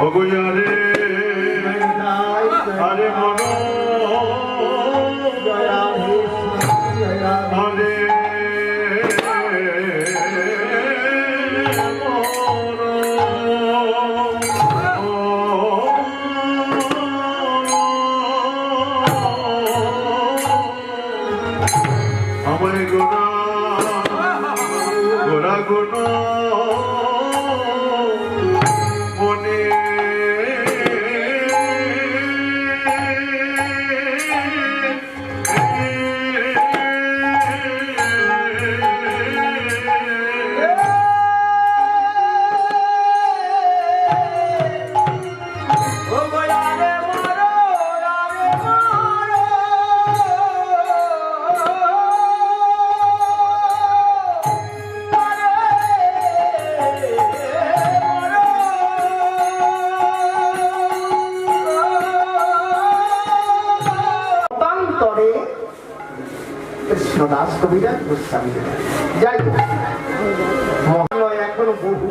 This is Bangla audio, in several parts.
ওগোয়ারে আরে মন আরে আমার গোনা গোনা গোনা মনে কৃষ্ণদাস কবিরাজ গোস্বামী যাই মহালয় এখন বহু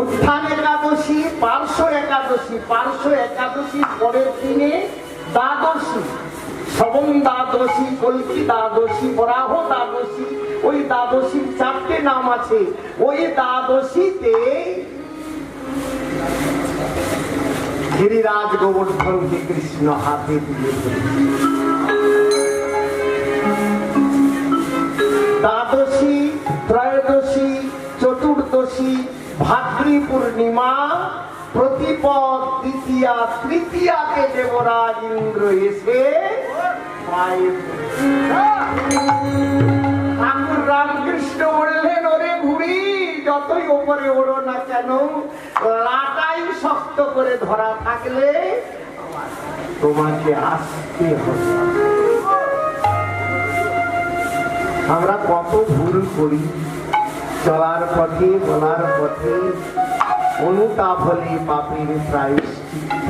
উত্থান একাদশী পার্শ্ব একাদশী পরের দিনে দ্বাদশী শবম দ্বাদশী কল্কি দ্বাদশী বরাহ দ্বাদশী ওই দ্বাদশীর 4টে নাম আছে। ওই দ্বাদশীতে গিরিরাজ গোবর্ধনকে কৃষ্ণ হাতে দিয়ে দ্বাদশী ত্রয়োদশী চতুর্দশী ভাদ্রী পূর্ণিমা প্রতিপদ দ্বিতীয়া তৃতীয়াকে দেবরাজ ইন্দ্র এসে ঠাকুর রামকৃষ্ণ বললেন, ওরে ঘুড়ি যতই ওপরে ওড়ো না কেন, লাটাই শক্ত করে ধরা থাকলে তোমাকে আসতে হবে। আমরা কত ভুল করি চলার পথে বলার পথে, অনুতাপ হলে পাপের প্রায়শ্চিত্ত।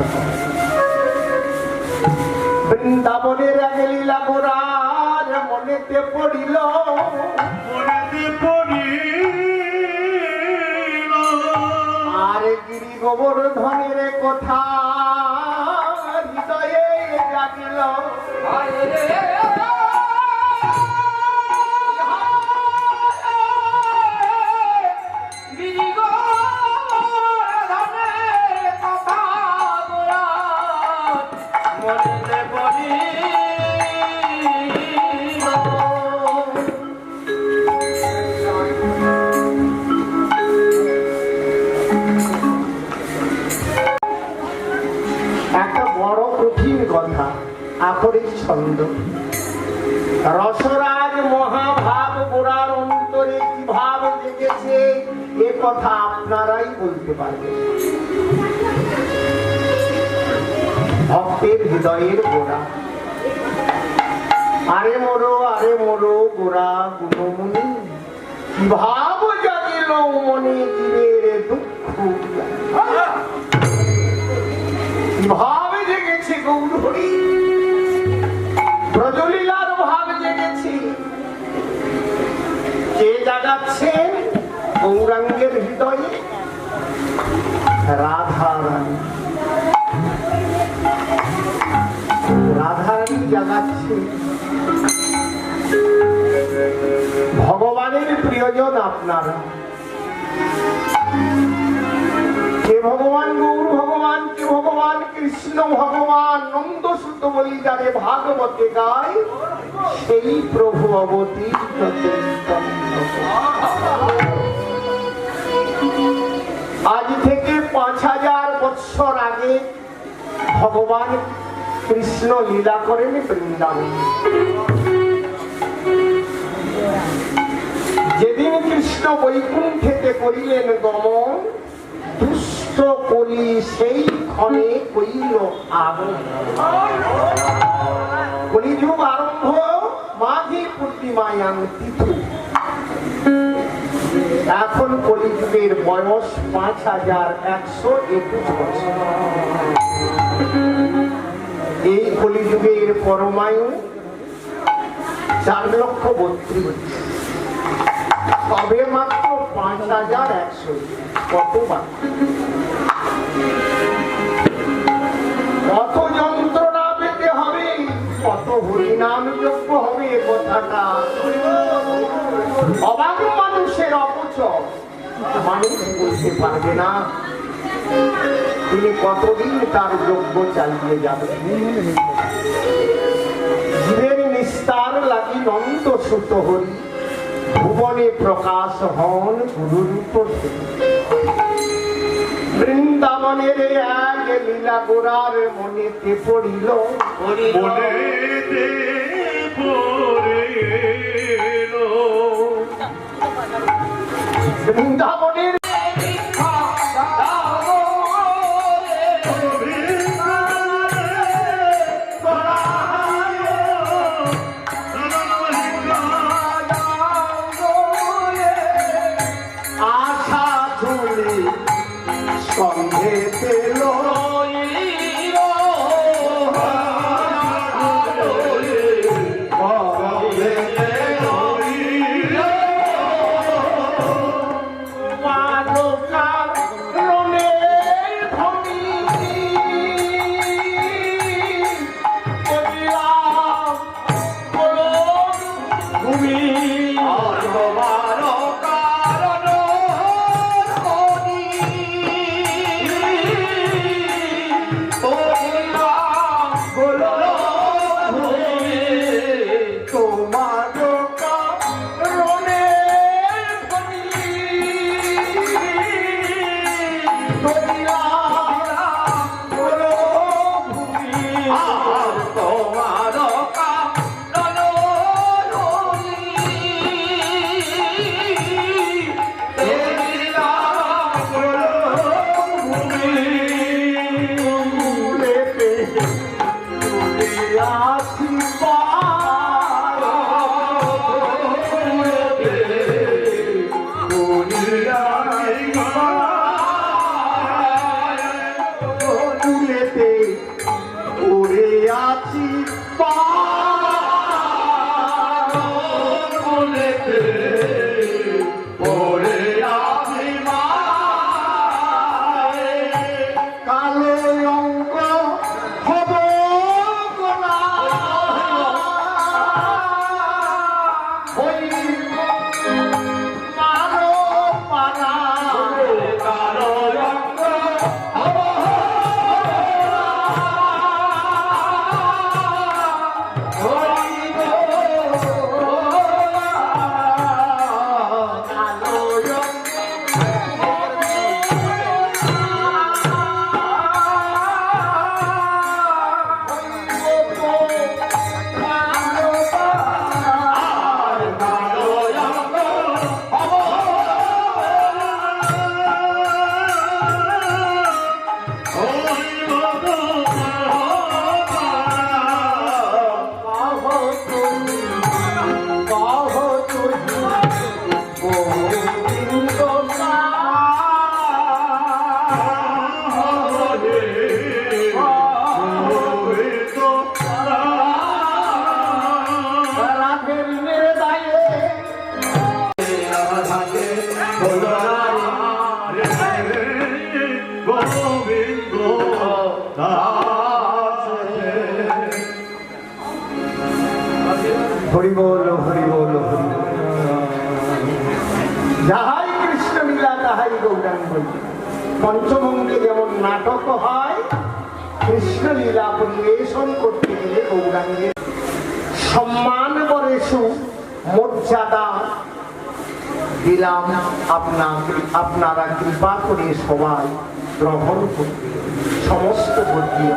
বৃন্দাবনের এক লীলা গোরার মনেতে পড়িল, আর গিরি গোবর্ধনের কথা হৃদয়ে জাগিল। আখরিক ছন্দ রসরাজ মহাভাব গোড়ার অন্তরে কি ভাব জেগেছে এ কথা আপনারাই বলতে পারবেন। ভক্তের হৃদয়ের গোড়া, আরে মোরো গোড়া গুণমুনি, কি ভাব জাগিল মনে জীবের দুঃখ, কি ভাব জেগেছে গৌরহরি, ব্রজলীলার ভাব জেগেছে। কে জাগাচ্ছেন গৌরাঙ্গের হৃদয়ে? রাধারানী। রাধারানী জাগাচ্ছে। ভগবানের প্রিয়জন আপনারা। কে ভগবান? গৌর ভগবান। কে ভগবান? কৃষ্ণ ভগবান। নন্দসুত বলি যারে ভাগবতে গায়, সেই প্রভু অবতীর্ণ চৈতন্য। আজ থেকে 5000 বৎসর আগে ভগবান কৃষ্ণ লীলা করেন বৃন্দাবন। যেদিন কৃষ্ণ বৈকুণ্ঠেতে করিলেন গমন, দুষ্ট কলি সেই ক্ষণে কইল আগমন। কলিযুগ আরম্ভ মাঘী পূর্ণিমায়াং তিথি। এখন কলিযুগের বয়স 5121 বছর। এই কলিযুগের পরমায়ু 4,32,000। তবে মাত্র 5100। কত বাকি? কত যন্ত্রণা পেতে হবে, কত হরিনাম যোগ্য হবে এ কথাটা অবাক মানুষের অপচয় মানুষ বলতে পারবে না। তিনি কতদিন তার যজ্ঞ চালিয়ে যাবেন। জীবের নিস্তার লাগি নন্দ সুত হরি, ভুবনে প্রকাশ হন গুরুরূপ ধরি। বৃন্দাবনের এক লীলা গোরার মনেতে পড়িল, মনেতে পড়িল। বৃন্দাবনের আশা ঝুলি সন্ধে পেল, হরি বল হরি বল হরি বল। যাহাই কৃষ্ণ লীলা তাহাই গৌরাঙ্গ। পঞ্চমঙ্গে যেমন নাটক হয়, কৃষ্ণ লীলা পরিবেশন করতে গেলে গৌরাঙ্গের সম্মান বরেশু মর্যাদা দিলাম। আপনারা কৃপা করে সবাই গ্রহণ করতে সমস্ত বর্গীয়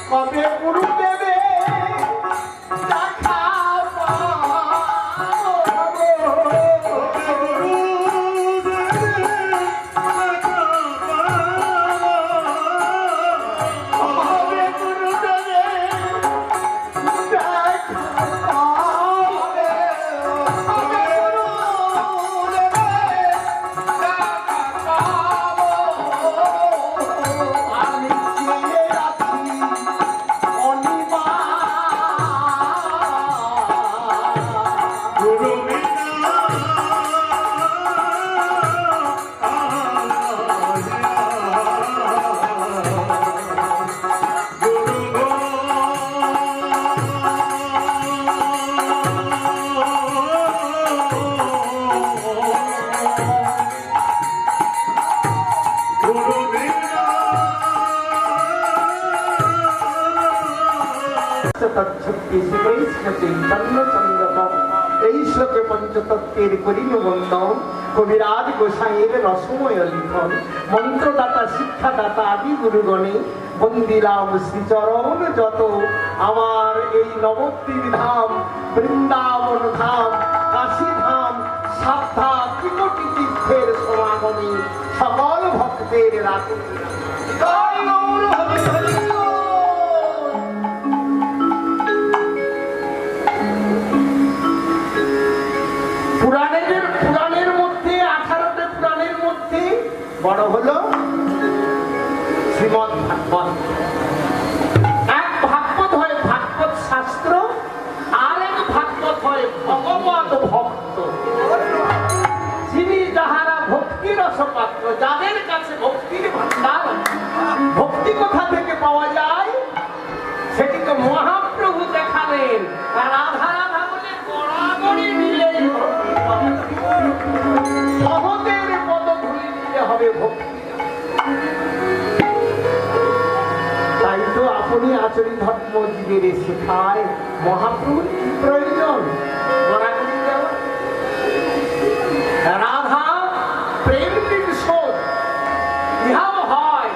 কবে গুরুদেবে দেখা এই শ্লোকে পঞ্চতত্ত্বের করিল বন্দন কবিরাজ গোসাইয়ের রসময় লিখন মন্ত্রদাতা শিক্ষাদাতা আদি গুরুগণে বন্দিলাম শ্রীচরণ যত আমার এই নবদ্বীপ ধাম বৃন্দাবন ধাম কাশী ধাম সাধা ত্রিকোটি তীর্থের সমাগমে সকল ভক্তের রাখুন। পুরাণের মধ্যে 18টা পুরাণের মধ্যে বড় হলো শ্রীমদ্ ভাগবত। এক ভাগবত হয় ভাগবত শাস্ত্র, আর এক ভাগবত হয় ভগবত ভক্ত, যিনি যাহারা ভক্তি রসপাত্র, যাদের কাছে ভক্তির ভান্ডার। ভক্তি কোথা থেকে পাওয়া যায় সেটিকে মহাপ্রভু দেখালেন। রাধা রাধা বলে গড়াগড়ি নিলেই সহজের পদধূলি নিতে হবে ভক্তি। তাই তো আপনি আচরণ ধর্ম জীবের শেখায় মহাপ্রভুর কি প্রয়োজন গড়াগড়ি দেওয়া। রাধা প্রেম শোধ ইহাও হয়,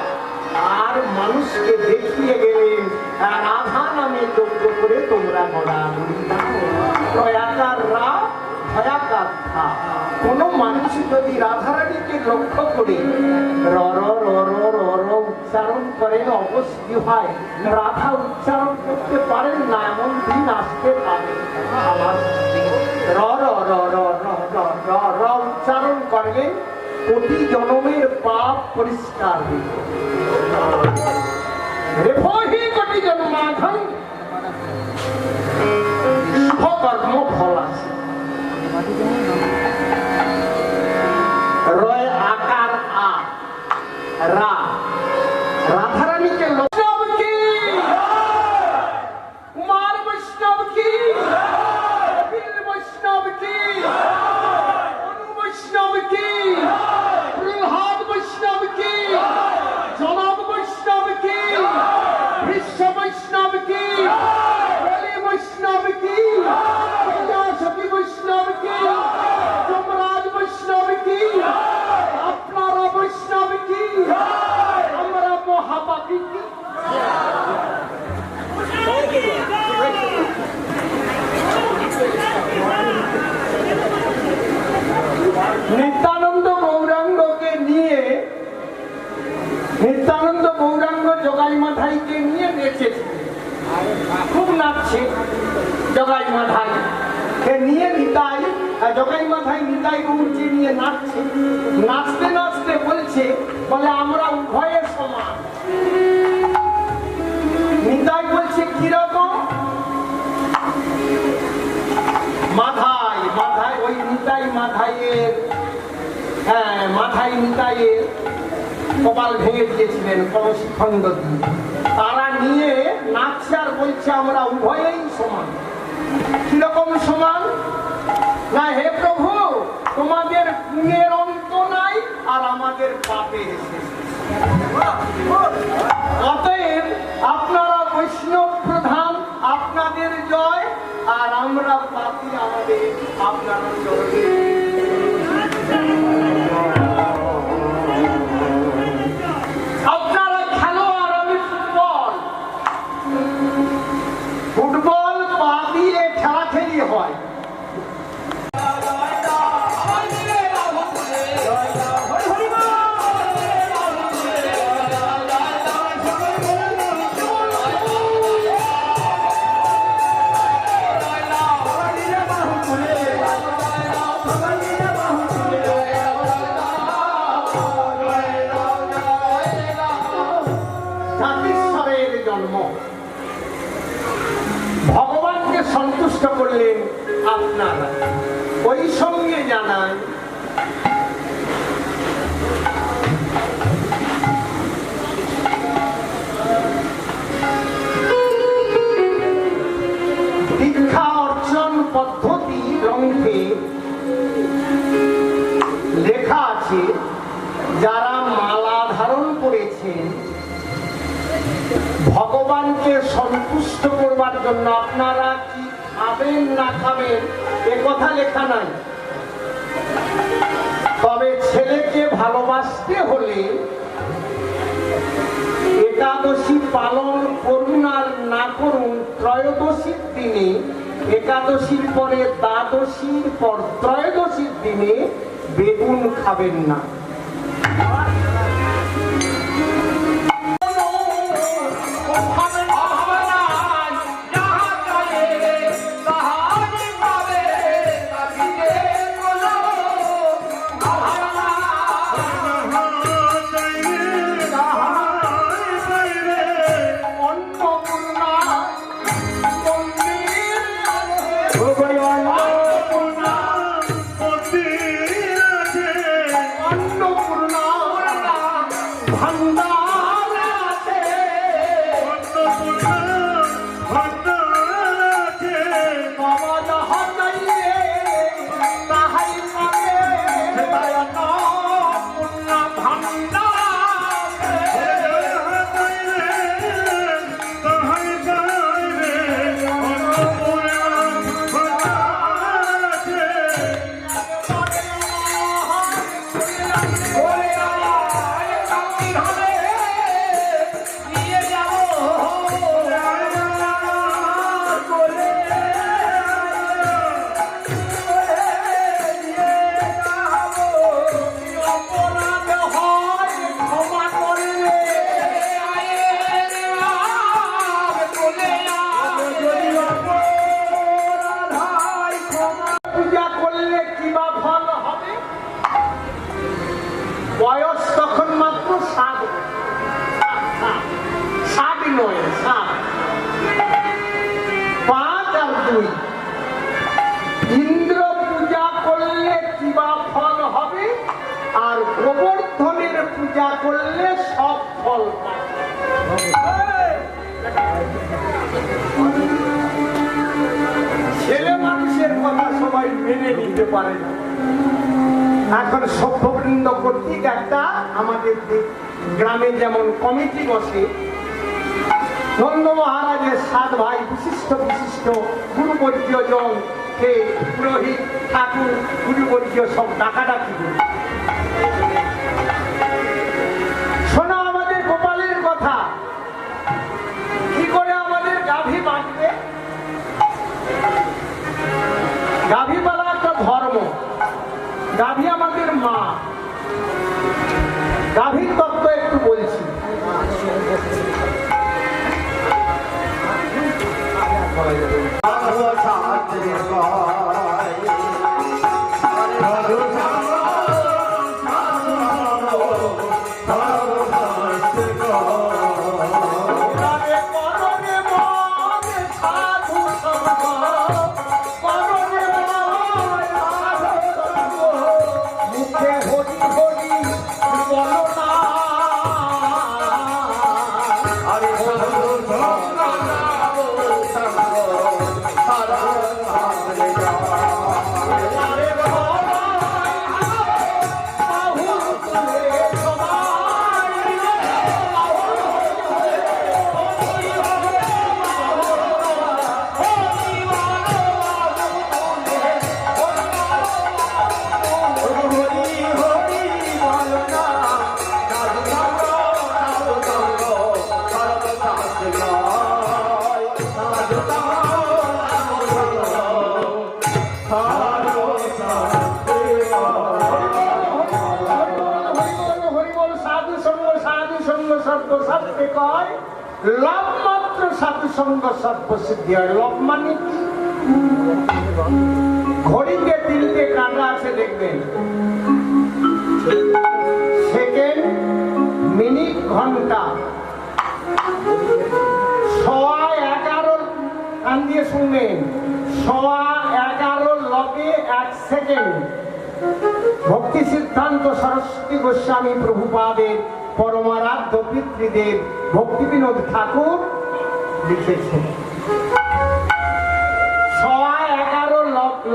আর মানুষকে দেখিয়ে গেলেন রাধা নামে যজ্ঞ করে তোমরা গড়াগড়ি দাও। প্রয়াকার রা ভয়াকার থা। কোন মানুষ যদি রাধারানীকে লক্ষ্য করে র র র র র র উচ্চারণ করেন, অবশ্যই হয় রাধা উচ্চারণ করতে পারেন না, এমন দিন আসতে পারে। আমার র র র র র র র উচ্চারণ করলেন, কোটি জনমের পাপ পরিষ্কার হইল। রেফহি কোটি জন্মাধন শুভ কর্ম ফল আছে। রয় আকার আ রা রাধারানীকে বৈষ্ণব কি, কুমার বৈষ্ণব কি, বৈষ্ণব কি, অনু বৈষ্ণব কি, প্রহ্লাদ বৈষ্ণব কি, জনব বৈষ্ণব কি, বিশ্ব বৈষ্ণব কি, বলি বৈষ্ণব কি, সতী বৈষ্ণব কি, যমরাজ বৈষ্ণব কি, আপনারা বৈষ্ণব কি, আমরা মহাপাপী কি। নিত্যানন্দ গৌরাঙ্গকে নিয়ে, নিত্যানন্দ গৌরাঙ্গ জগাই মাথাইকে নিয়ে নেচেছে, খুব নাচছে জগাই মাথাই কে নিয়ে। নিতাই জগাই মাথাই নিতাই গৌরকে নিয়ে নাচছে। নাচতে নাচতে বলছে, বলে আমরা উভয়ে সমান। নিতাই বলছে কিরকম? মাথায় মাথায় ওই নিতাই মাথাইয়ের, হ্যাঁ মাথায় নিতাইয়ের কপাল ভেঙে দিয়েছিলেন কলসি খণ্ড দিয়ে। তারা নিয়ে নাচছে আর বলছে আমরা উভয়েই সমান। কিরকম সমান? না হে প্রভু, তোমাদের পুণ্যের অন্ত নাই আর আমাদের পাপের শেষ। অতএব আপনারা বৈষ্ণব প্রধান, আপনাদের জয়, আর আমরা পাপী, আমাদের আপনারা চরণে। আপনার জন্ম। ভগবানকে সন্তুষ্ট করলেন আপনারা। ওই সঙ্গে জানায় দীক্ষা অর্জন পদ্ধতি গ্রন্থে লেখা আছে, যারা মালা ধারণ করেছেন ভগবানকে সন্তুষ্ট করবার জন্য, আপনারা কি খাবেন না খাবেন এ কথা লেখা নাই। তবে ছেলেকে ভালোবাসতে হলে একাদশী পালন করুন আর না করুন, ত্রয়োদশীর দিনে, একাদশীর পরে দ্বাদশীর পর ত্রয়োদশীর দিনে বেগুন খাবেন না। বয়স তখন মাত্র 7 নয় 7, 5 আর 2। ইন্দ্র পূজা করলে কি বা ফল হবে, আর গোবর্ধনের পূজা করলে সব ফল পাবে। ছেলে মানুষের কথা সবাই মেনে নিতে পারে না। এখন সভ্যবৃন্দ কর্তৃক একটা আমাদের গ্রামে যেমন কমিটি বসে, নন্দ মহারাজের 7 ভাই বিশিষ্ট বিশিষ্ট গুরুবর্গীয় জন কে পুরোহিত ঠাকুর গুরুবর্গীয় সব ডাকাডাকি করে। শোনো আমাদের গোপালের কথা, কি করে আমাদের গাভী বাঁধবে। গাভী পালা একটা ধর্ম, গাভী আমাদের মা। গাভীর তত্ত্ব একটু বলছি। লব মাত্র সাধু সঙ্গ সর্বসিদ্ধি হয়। লব মানে ঘড়িতে 3টে কাঁটা আছে দেখবেন, সেকেন্ড, মিনিট, ঘন্টা। 11 কান দিয়ে শুনবেন, 11 লবে 1 সেকেন্ড ভক্তি সিদ্ধান্ত সরস্বতী গোস্বামী প্রভুপাদের পরমারাধ্য পিতৃদেব ভক্তি বিনোদ ঠাকুর লিখেছেন। 11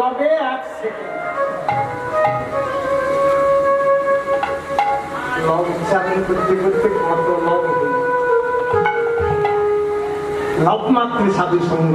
লবে 1 সেকেন্ড। লব উচ্চারণ করতে করতে কত লব হল। লব মাত্রে সাধু সঙ্গ।